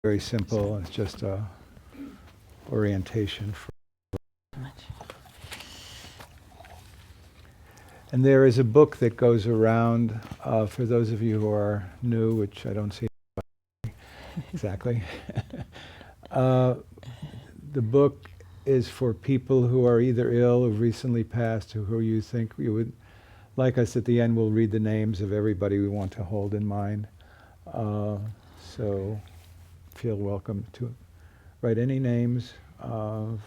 very simple. It's just a orientation. And there is a book that goes around, for those of you who are new, which I don't see exactly. The book is for people who are either ill or recently passed, or who you think you would like us at the end. We'll read the names of everybody we want to hold in mind. So feel welcome to write any names of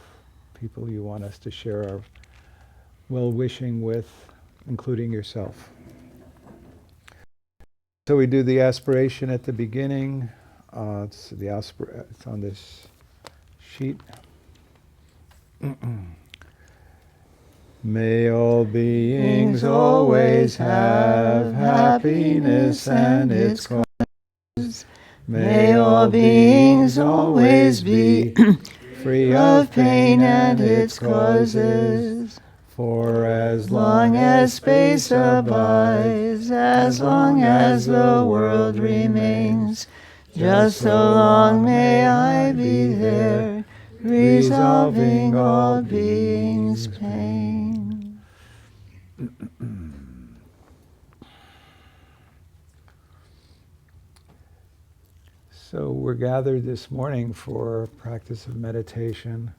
people you want us to share our well-wishing with, including yourself. So we do the aspiration at the beginning. It's on this sheet. May all beings always have happiness and its cause. May all beings always be free of pain and its causes. For as long as space abides, as long as the world remains, just so long may I be there, resolving all beings' pain. So we're gathered this morning for practice of meditation,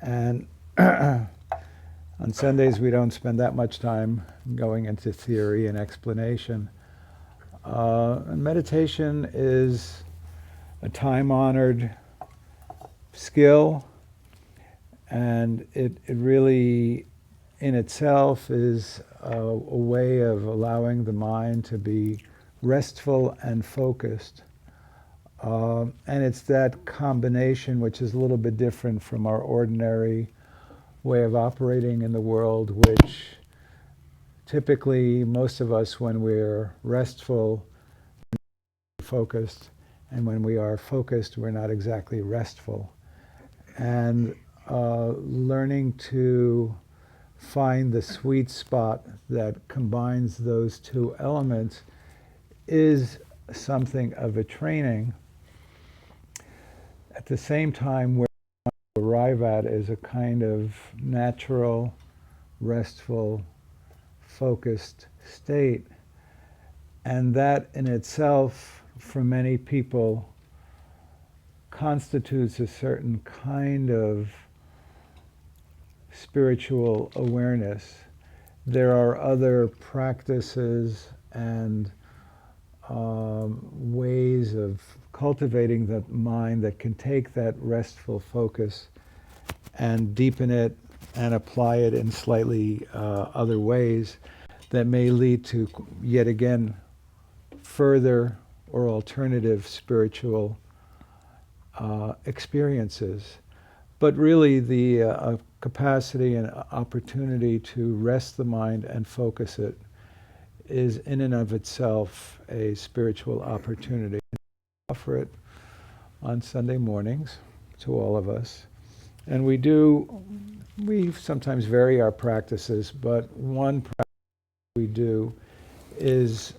and on Sundays we don't spend that much time going into theory and explanation. And meditation is a time-honored skill, and it really in itself is a way of allowing the mind to be restful and focused. And it's that combination which is a little bit different from our ordinary way of operating in the world, which typically most of us, when we're restful, focused, and when we are focused, we're not exactly restful. And learning to find the sweet spot that combines those two elements is something of a training. At the same time, where we arrive at is a kind of natural, restful, focused state. And that in itself, for many people, constitutes a certain kind of spiritual awareness. There are other practices and ways of cultivating the mind that can take that restful focus and deepen it and apply it in slightly other ways that may lead to, yet again, further or alternative spiritual experiences. But really the capacity and opportunity to rest the mind and focus it is in and of itself a spiritual opportunity. I offer it on Sunday mornings to all of us. And we sometimes vary our practices, but one practice we do is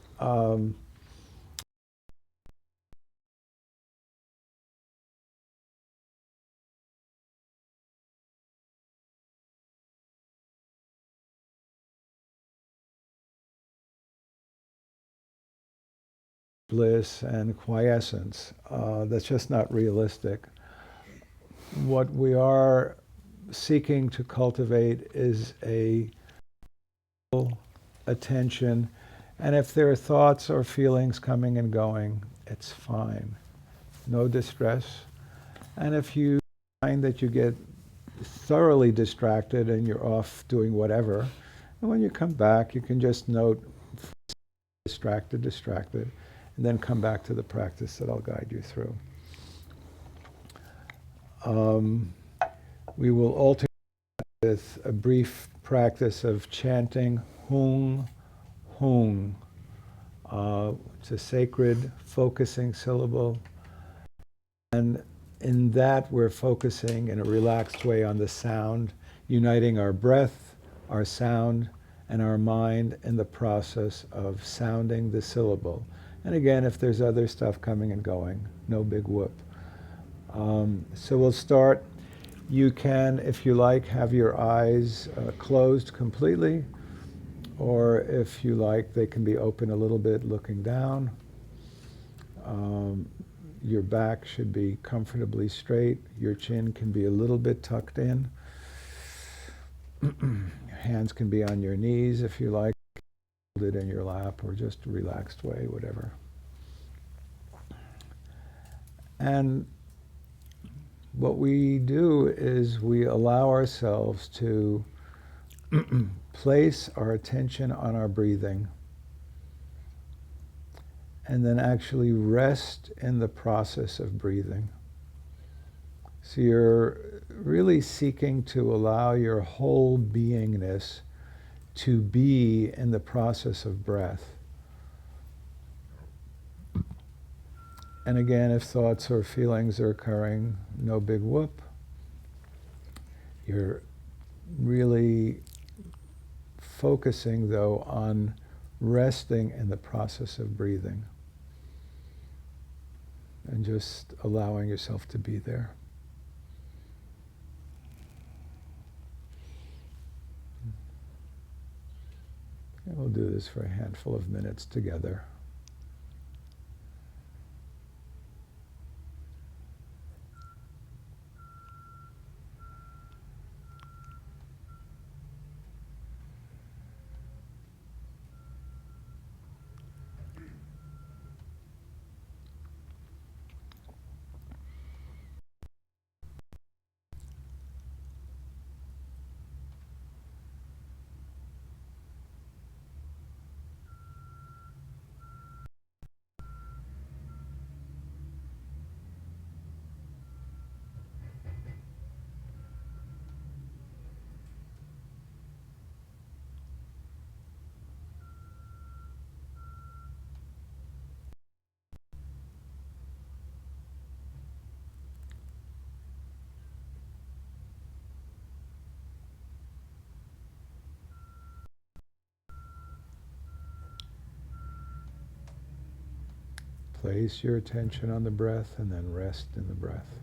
bliss and quiescence. That's just not realistic. What we are seeking to cultivate is a full attention, and if there are thoughts or feelings coming and going, it's fine. No distress. And if you find that you get thoroughly distracted and you're off doing whatever, and when you come back, you can just note distracted, and then come back to the practice that I'll guide you through. We will alternate with a brief practice of chanting Hung, Hung. It's a sacred, focusing syllable. And in that, we're focusing in a relaxed way on the sound, uniting our breath, our sound, and our mind in the process of sounding the syllable. And again, if there's other stuff coming and going, no big whoop. So we'll start. You can, if you like, have your eyes closed completely, or if you like, they can be open a little bit looking down. Your back should be comfortably straight. Your chin can be a little bit tucked in. Your hands can be on your knees if you like. Hold it in your lap or just a relaxed way, whatever. And what we do is we allow ourselves to place our attention on our breathing and then actually rest in the process of breathing. So you're really seeking to allow your whole beingness to be in the process of breath. And again, if thoughts or feelings are occurring, no big whoop. You're really focusing, though, on resting in the process of breathing and just allowing yourself to be there. And we'll do this for a handful of minutes together. Place your attention on the breath and then rest in the breath.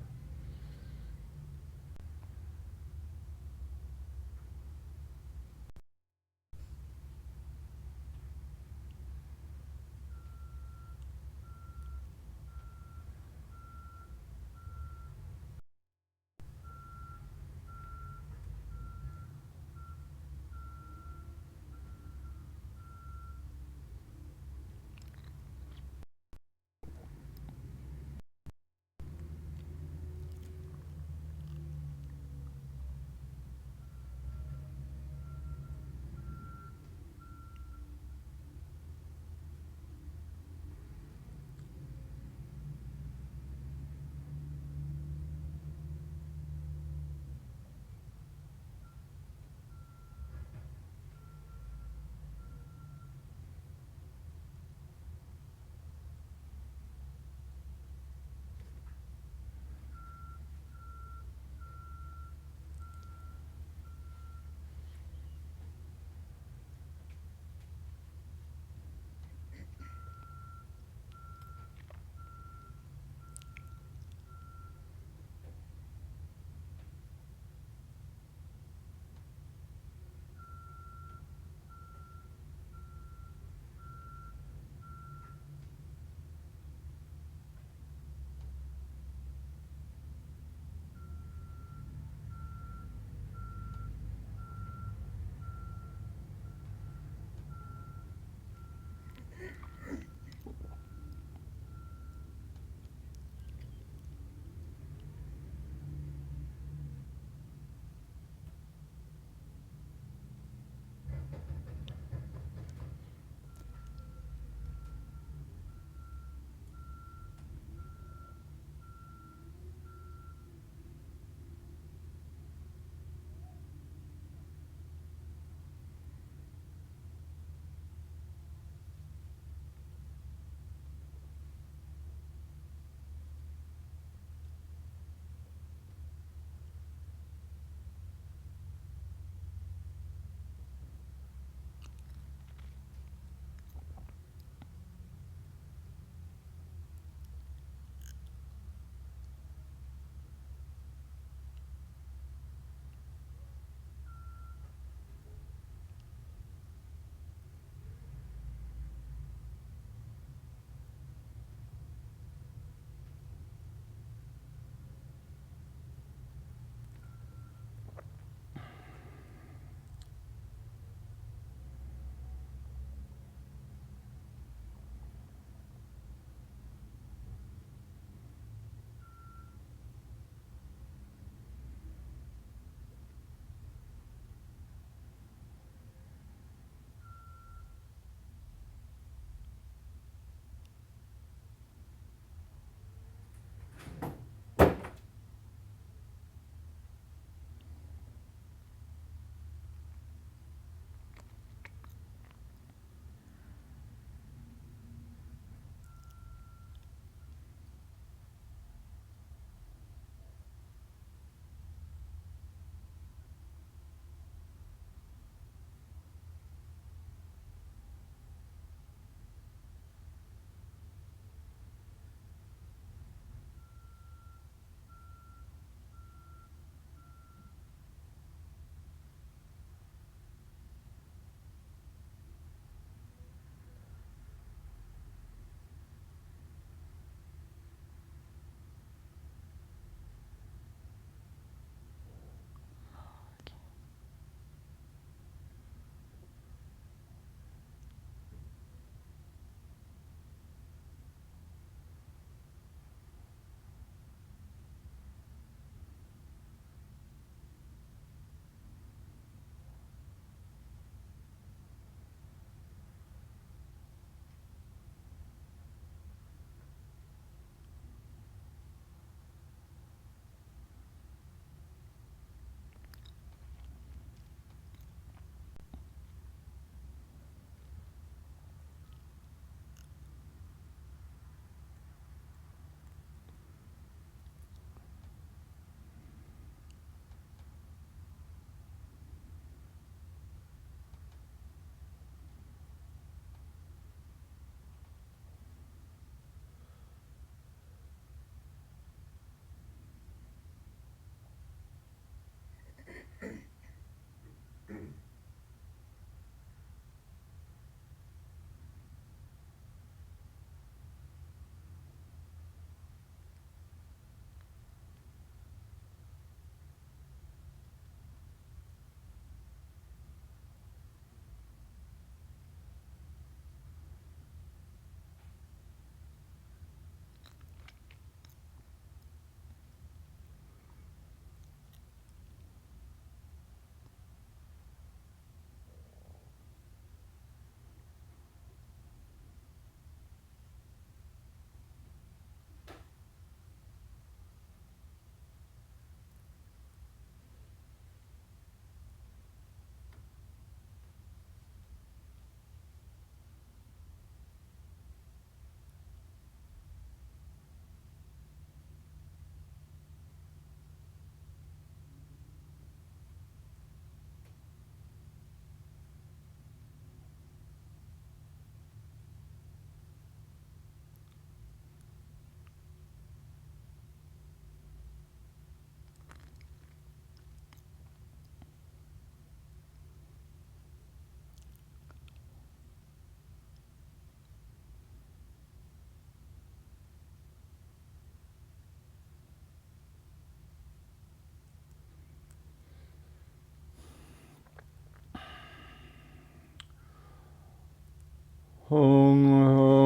Hong Hong.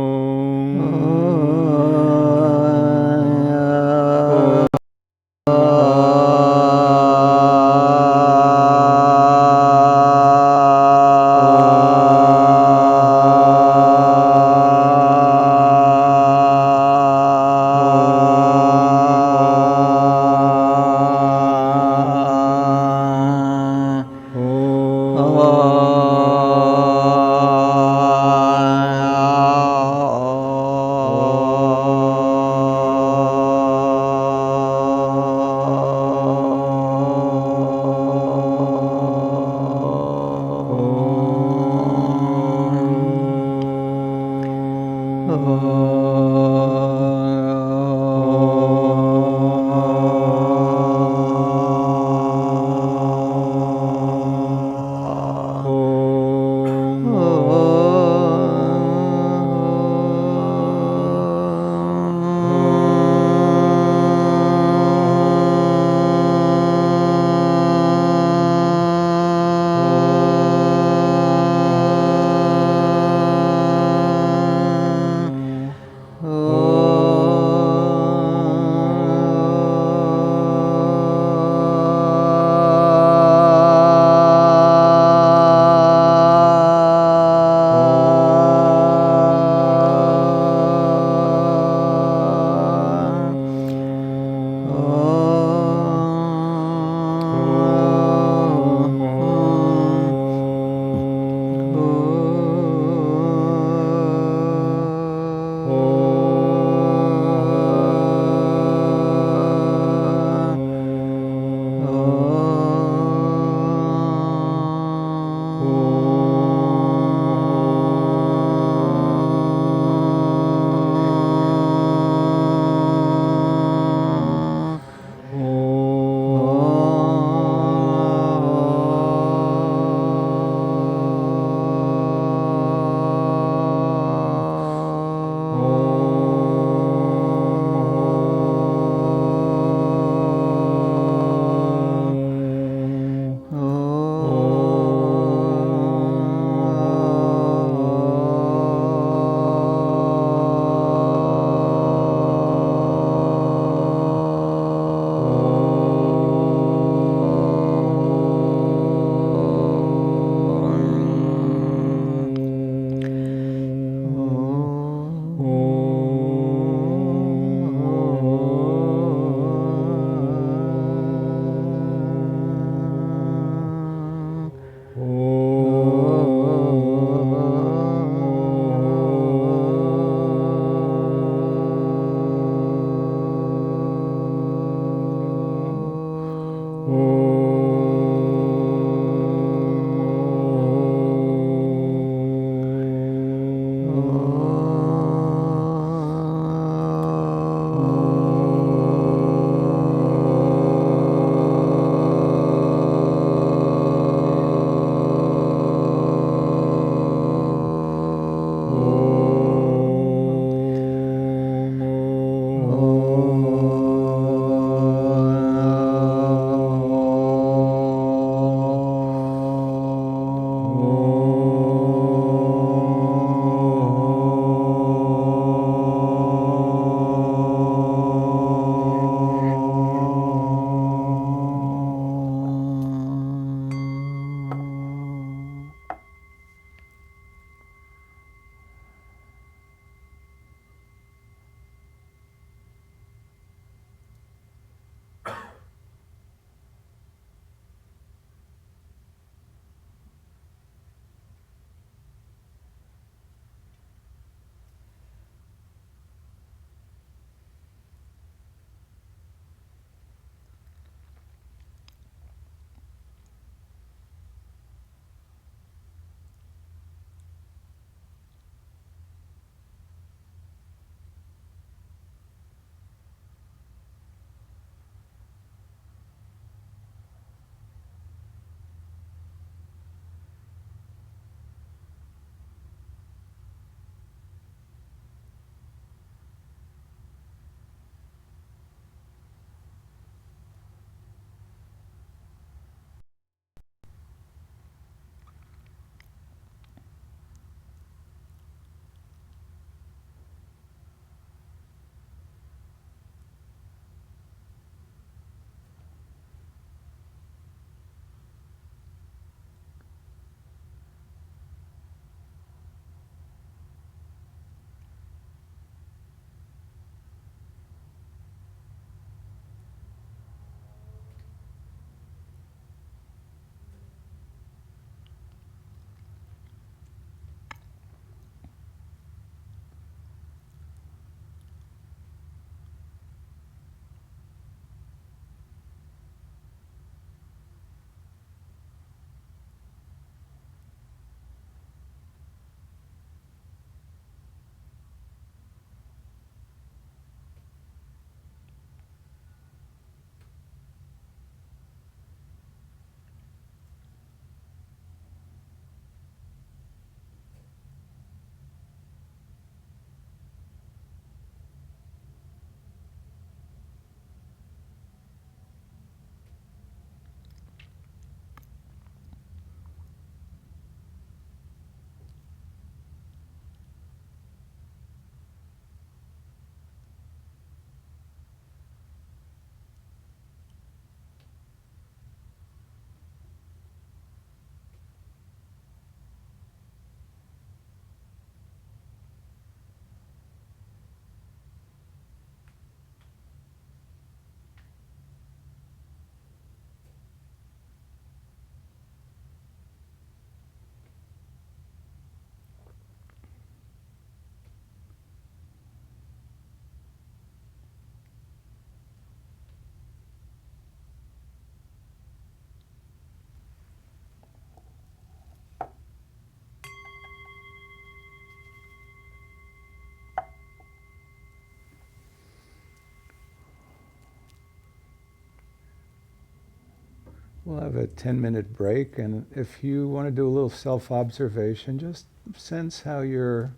We'll have a 10-minute break, and if you want to do a little self-observation, just sense how your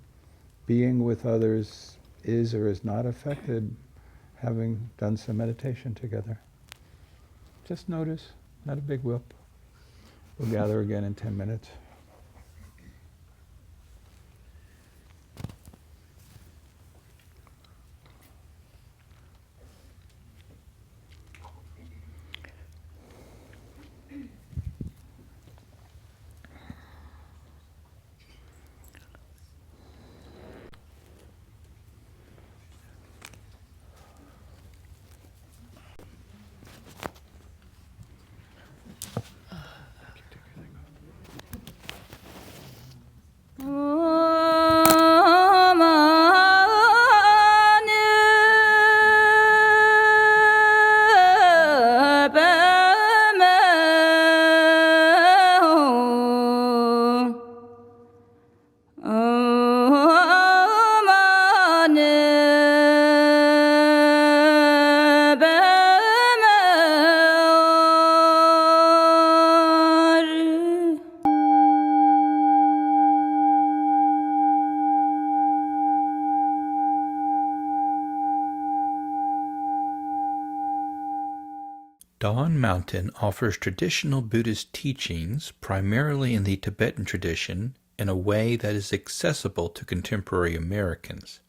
being with others is or is not affected having done some meditation together. Just notice, not a big whoop. We'll gather again in 10 minutes. Dawn Mountain offers traditional Buddhist teachings, primarily in the Tibetan tradition, in a way that is accessible to contemporary Americans.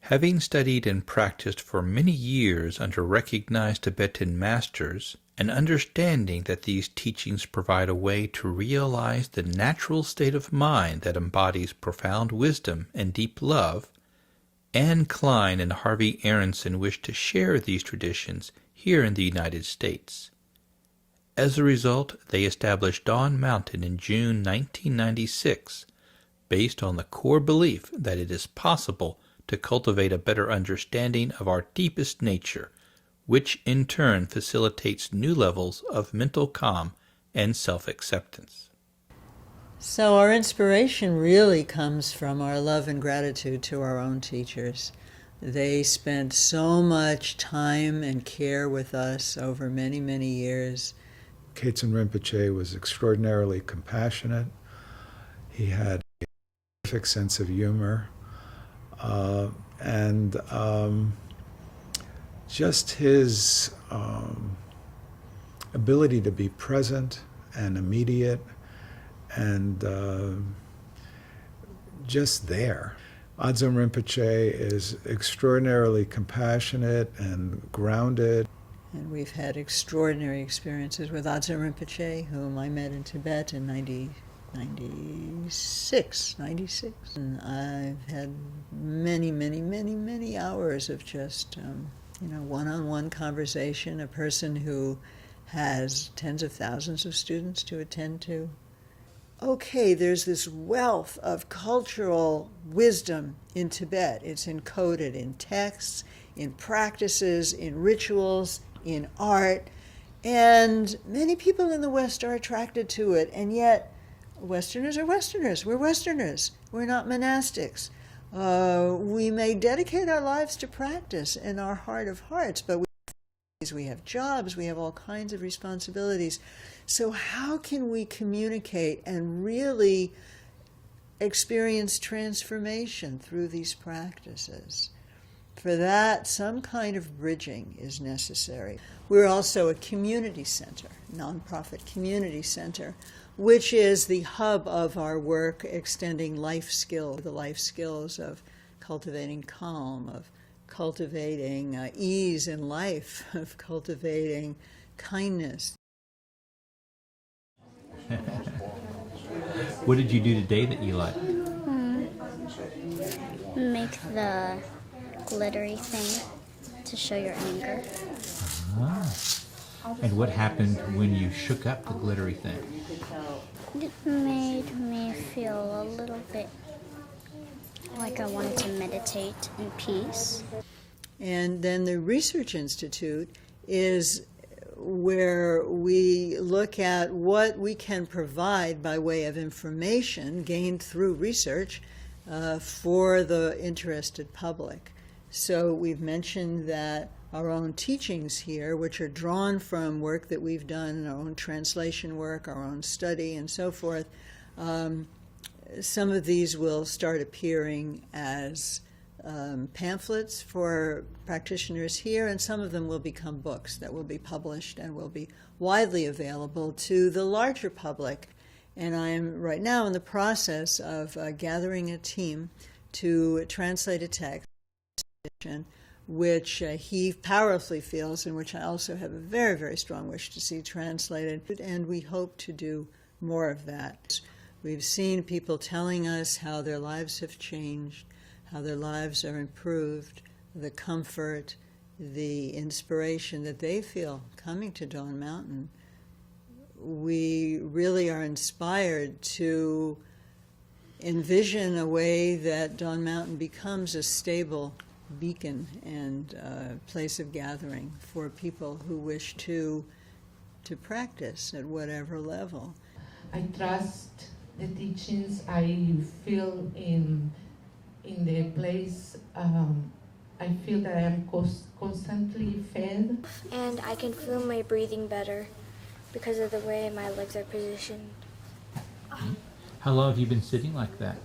Having studied and practiced for many years under recognized Tibetan masters, and understanding that these teachings provide a way to realize the natural state of mind that embodies profound wisdom and deep love, Anne Klein and Harvey Aronson wished to share these traditions here in the United States. As a result, they established Dawn Mountain in June 1996, based on the core belief that it is possible to cultivate a better understanding of our deepest nature, which in turn facilitates new levels of mental calm and self-acceptance. So our inspiration really comes from our love and gratitude to our own teachers. They spent so much time and care with us over many, many years. Kaizen Rinpoche was extraordinarily compassionate. He had a perfect sense of humor. And just his ability to be present and immediate and just there. Adzon Rinpoche is extraordinarily compassionate and grounded. And we've had extraordinary experiences with Adzon Rinpoche, whom I met in Tibet in 96. And I've had many, many, many, many hours of just, one-on-one conversation, a person who has tens of thousands of students to attend to. Okay, there's this wealth of cultural wisdom in Tibet. It's encoded in texts, in practices, in rituals, in art, and many people in the West are attracted to it, and yet Westerners are Westerners. We're Westerners. We're not monastics. We may dedicate our lives to practice in our heart of hearts, but we have jobs, we have all kinds of responsibilities. So how can we communicate and really experience transformation through these practices? For that, some kind of bridging is necessary. We're also a community center, nonprofit community center, which is the hub of our work extending life skills, the life skills of cultivating calm, of cultivating ease in life, of cultivating kindness. What did you do today that you liked? Make the glittery thing to show your anger. And what happened when you shook up the glittery thing? It made me feel a little bit like I wanted to meditate in peace. And then the Research Institute is where we look at what we can provide by way of information gained through research for the interested public. So we've mentioned that our own teachings here, which are drawn from work that we've done, our own translation work, our own study, and so forth. Some of these will start appearing as pamphlets for practitioners here, and some of them will become books that will be published and will be widely available to the larger public. And I am right now in the process of gathering a team to translate a text which he powerfully feels, and which I also have a very, very strong wish to see translated, and we hope to do more of that. We've seen people telling us how their lives have changed, how their lives are improved, the comfort, the inspiration that they feel coming to Dawn Mountain. We really are inspired to envision a way that Dawn Mountain becomes a stable beacon and place of gathering for people who wish to practice at whatever level. I trust the teachings. I feel in the place. I feel that I am constantly fed. And I can feel my breathing better because of the way my legs are positioned. How long have you been sitting like that?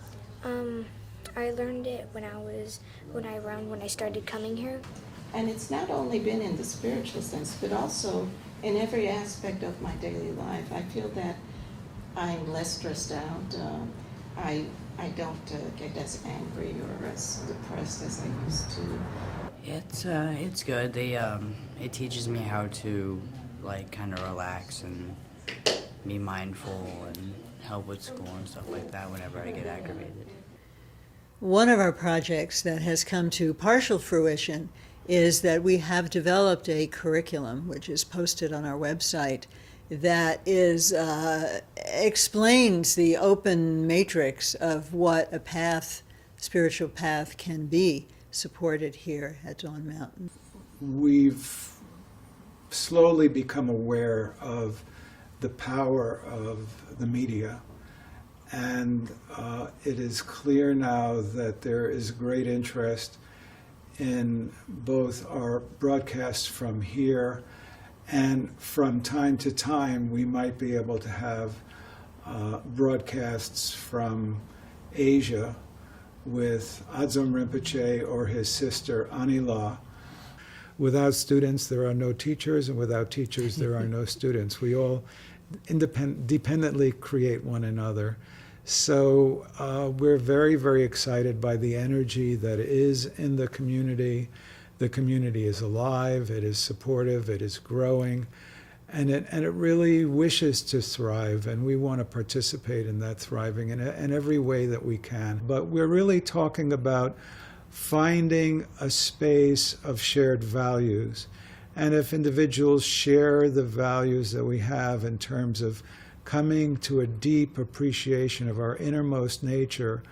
I learned it when I started coming here. And it's not only been in the spiritual sense, but also in every aspect of my daily life. I feel that I'm less stressed out. I don't get as angry or as depressed as I used to. It's good. It teaches me how to kind of relax and be mindful and help with school and stuff like that whenever I get aggravated. One of our projects that has come to partial fruition is that we have developed a curriculum, which is posted on our website, that explains the open matrix of what a spiritual path can be supported here at Dawn Mountain. We've slowly become aware of the power of the media, and it is clear now that there is great interest in both our broadcasts from here, and from time to time we might be able to have broadcasts from Asia with Adzom Rinpoche or his sister Anila. Without students there are no teachers, and without teachers there are no students. We all dependently create one another. So we're very, very excited by the energy that is in the community. The community is alive, it is supportive, it is growing, and it really wishes to thrive, and we want to participate in that thriving in every way that we can. But we're really talking about finding a space of shared values. And if individuals share the values that we have in terms of coming to a deep appreciation of our innermost nature,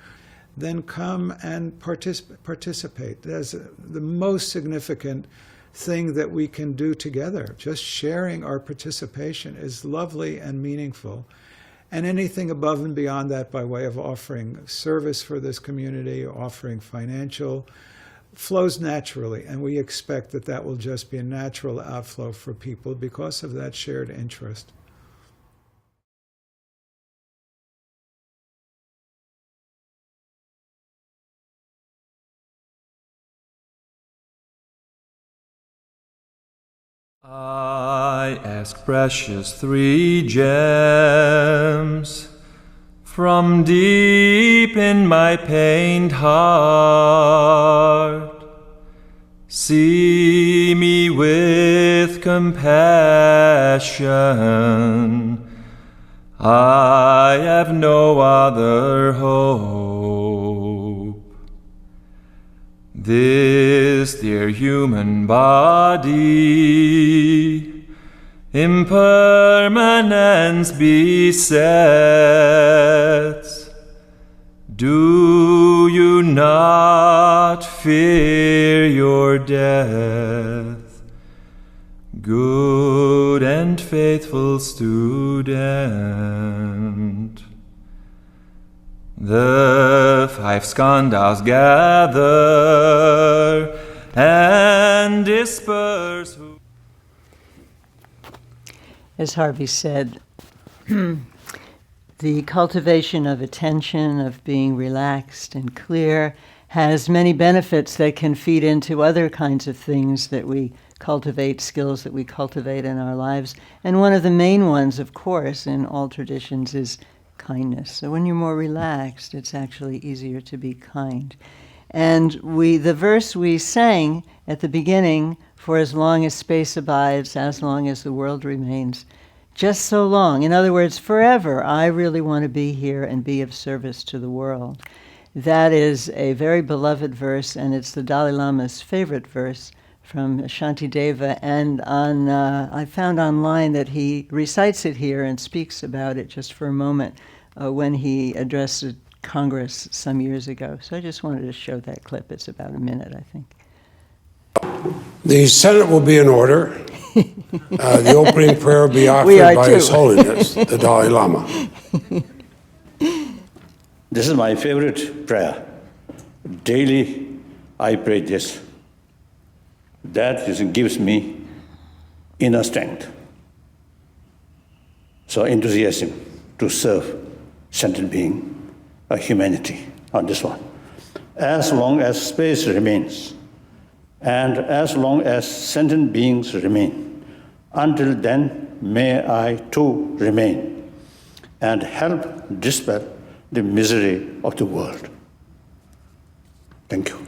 then come and participate. That's the most significant thing that we can do together. Just sharing our participation is lovely and meaningful. And anything above and beyond that, by way of offering service for this community, offering financial, flows naturally. And we expect that that will just be a natural outflow for people because of that shared interest. I ask precious three gems from deep in my pained heart. See me with compassion. I have no other hope. This dear human body, impermanence besets. Do you not fear your death, good and faithful student? The 5 skandhas gather and disperse who. As Harvey said, the cultivation of attention, of being relaxed and clear, has many benefits that can feed into other kinds of things that we cultivate, skills that we cultivate in our lives. And one of the main ones, of course, in all traditions is kindness. So when you're more relaxed, it's actually easier to be kind. And the verse we sang at the beginning, for as long as space abides, as long as the world remains, just so long. In other words, forever, I really want to be here and be of service to the world. That is a very beloved verse, and it's the Dalai Lama's favorite verse from Shantideva. And I found online that he recites it here and speaks about it just for a moment when he addressed Congress some years ago. So I just wanted to show that clip. It's about a minute, I think. The Senate will be in order. The opening prayer will be offered by His Holiness, the Dalai Lama. This is my favorite prayer. Daily I pray this. That gives me inner strength. So enthusiasm to serve sentient being, humanity on this one. As long as space remains, and as long as sentient beings remain, until then may I too remain and help dispel the misery of the world. Thank you.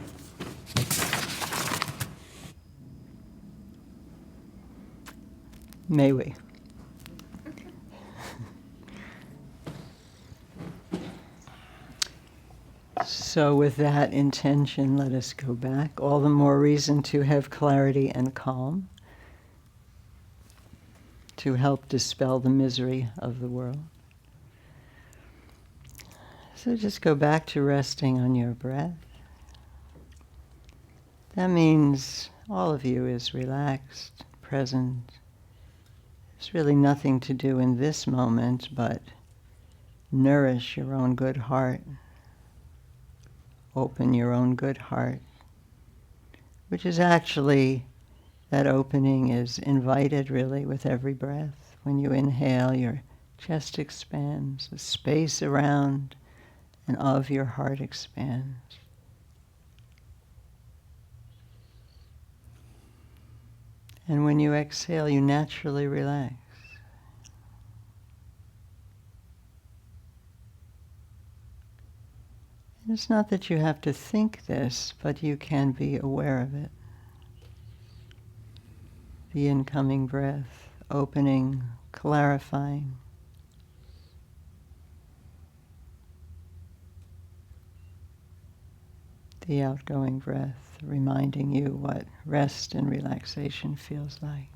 May we? So with that intention, let us go back. All the more reason to have clarity and calm, to help dispel the misery of the world. So just go back to resting on your breath. That means all of you is relaxed, present. There's really nothing to do in this moment but nourish your own good heart. Open your own good heart, which is actually, that opening is invited really with every breath. When you inhale, your chest expands, the space around and of your heart expands. And when you exhale, you naturally relax. It's not that you have to think this, but you can be aware of it. The incoming breath, opening, clarifying. The outgoing breath, reminding you what rest and relaxation feels like.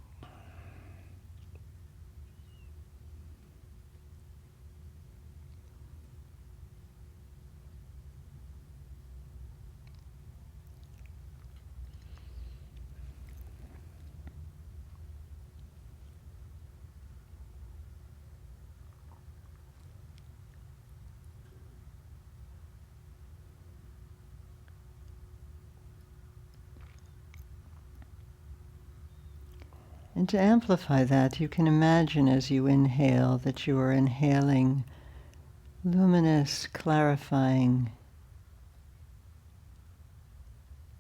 And to amplify that, you can imagine as you inhale that you are inhaling luminous, clarifying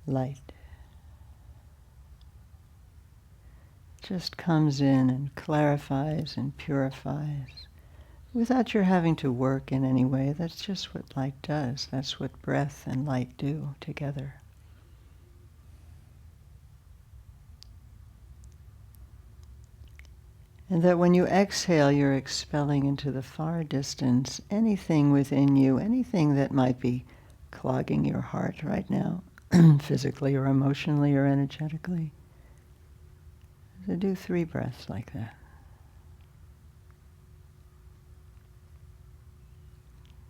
light. Just comes in and clarifies and purifies without your having to work in any way. That's just what light does. That's what breath and light do together. And that when you exhale, you're expelling into the far distance anything within you, anything that might be clogging your heart right now, physically or emotionally or energetically. So do 3 breaths like that.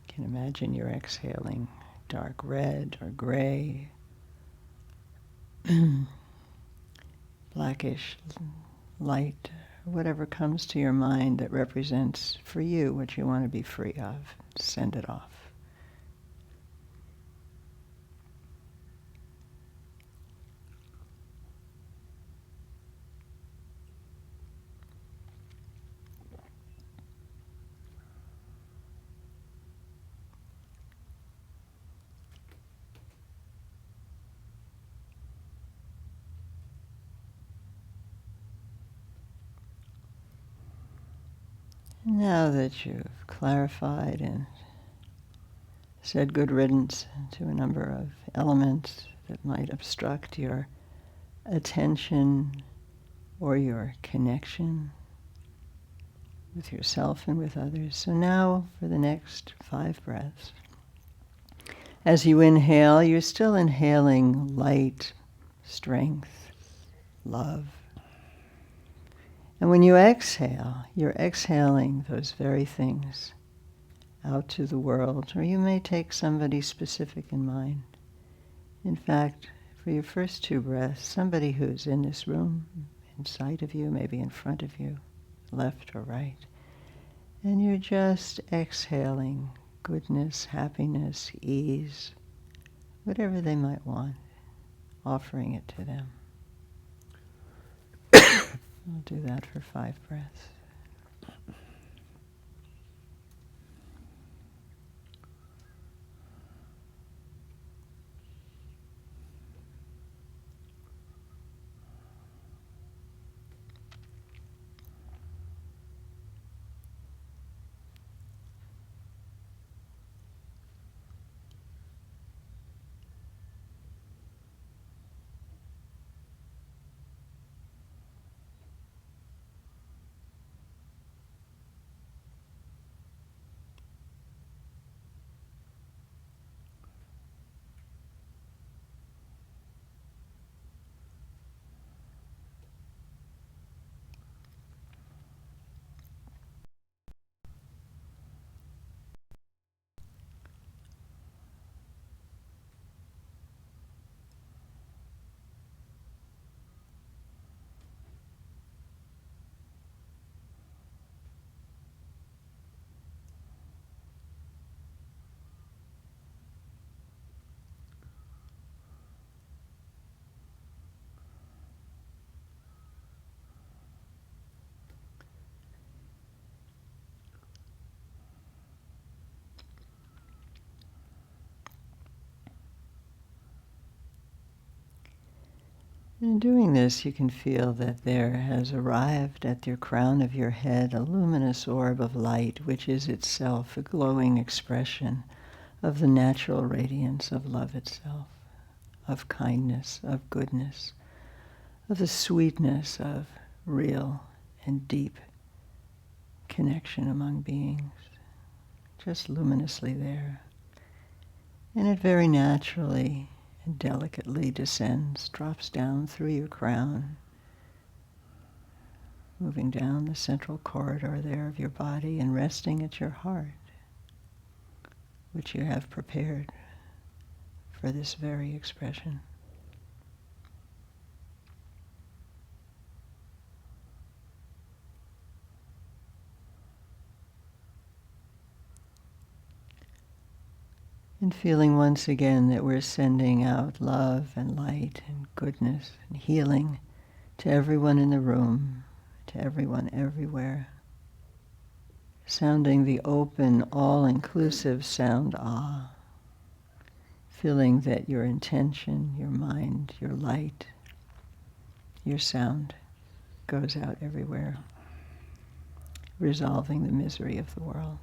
You can imagine you're exhaling dark red or gray, blackish light, whatever comes to your mind that represents for you what you want to be free of. Send it off. Now that you've clarified and said good riddance to a number of elements that might obstruct your attention or your connection with yourself and with others. So now for the next 5 breaths. As you inhale, you're still inhaling light, strength, love. And when you exhale, you're exhaling those very things out to the world, or you may take somebody specific in mind. In fact, for your first 2 breaths, somebody who's in this room, in sight of you, maybe in front of you, left or right. And you're just exhaling goodness, happiness, ease, whatever they might want, offering it to them. I'll do that for 5 breaths. In doing this, you can feel that there has arrived at your crown of your head a luminous orb of light, which is itself a glowing expression of the natural radiance of love itself, of kindness, of goodness, of the sweetness of real and deep connection among beings, just luminously there. And it very naturally and delicately descends, drops down through your crown, moving down the central corridor there of your body and resting at your heart, which you have prepared for this very expression. And feeling once again that we're sending out love and light and goodness and healing to everyone in the room, to everyone everywhere. Sounding the open, all-inclusive sound ah. Feeling that your intention, your mind, your light, your sound goes out everywhere, resolving the misery of the world.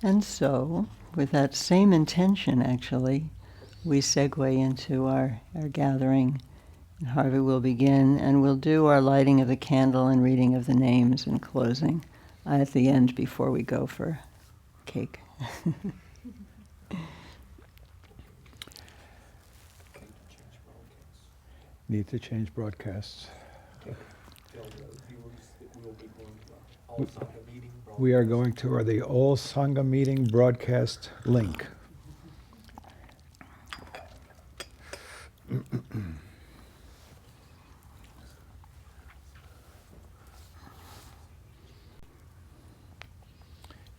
And so, with that same intention, actually, we segue into our gathering. And Harvey will begin, and we'll do our lighting of the candle and reading of the names and closing at the end before we go for cake. Need to change broadcasts. We are going to the All Sangha meeting broadcast link.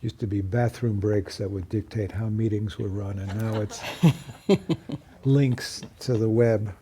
Used to be bathroom breaks that would dictate how meetings were run, and now it's links to the web.